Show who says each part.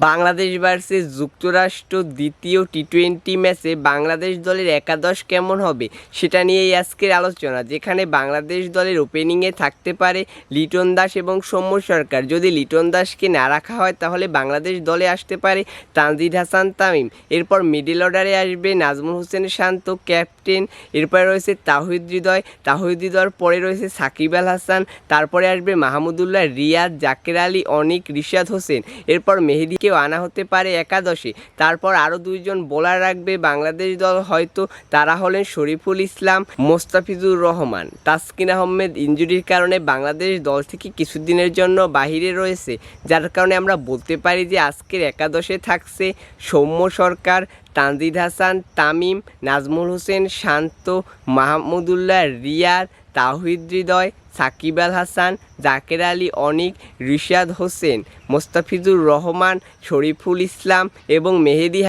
Speaker 1: Bangladesh versus যুক্তরাষ্ট্র দ্বিতীয় টি-20 ম্যাচে বাংলাদেশ দলের একাদশ কেমন হবে সেটা নিয়েই আজকের আলোচনা, যেখানে বাংলাদেশ দলের ওপেনিংয়ে থাকতে পারে লিটন দাস এবং সৌম্য সরকার। যদি লিটন দাসকে না রাখা হয় তাহলে বাংলাদেশ দলে আসতে পারে তানজিদ হাসান তামিম। এরপর মিডল অর্ডারে আসবে নাজমুল হোসেন শান্ত ক্যাপ্টেন, এরপরে রয়েছে তাওহিদ হৃদয়ের পরে রয়েছে সাকিব আল হাসান, তারপরে আসবে মাহমুদুল্লাহ রিয়াদ, জাকের আলী, অনিক, রিশাদ হোসেন। এরপর মেহেদীকেও আনা হতে পারে একাদশে। তারপর আরও দুইজন বোলার রাখবে বাংলাদেশ দল, হয়তো তারা হলেন শরীফুল ইসলাম, মোস্তাফিজুর রহমান। তাসকিন আহমেদ ইনজুরির কারণে বাংলাদেশ দল থেকে কিছুদিনের জন্য বাহিরে রয়েছে, যার কারণে আমরা বলতে পারি যে আজকের একাদশে থাকছে সৌম্য সরকার, তানজিদ হাসান তামিম, নাজমুল হোসেন শান্ত, মাহমুদুল্লাহ রিয়াদ, তাওহিদ হৃদয়, সাকিব আল হাসান, জাকের আলী, অনিক, রিশাদ হোসেন, মোস্তাফিজুর রহমান, শরীফুল ইসলাম এবং মেহেদী।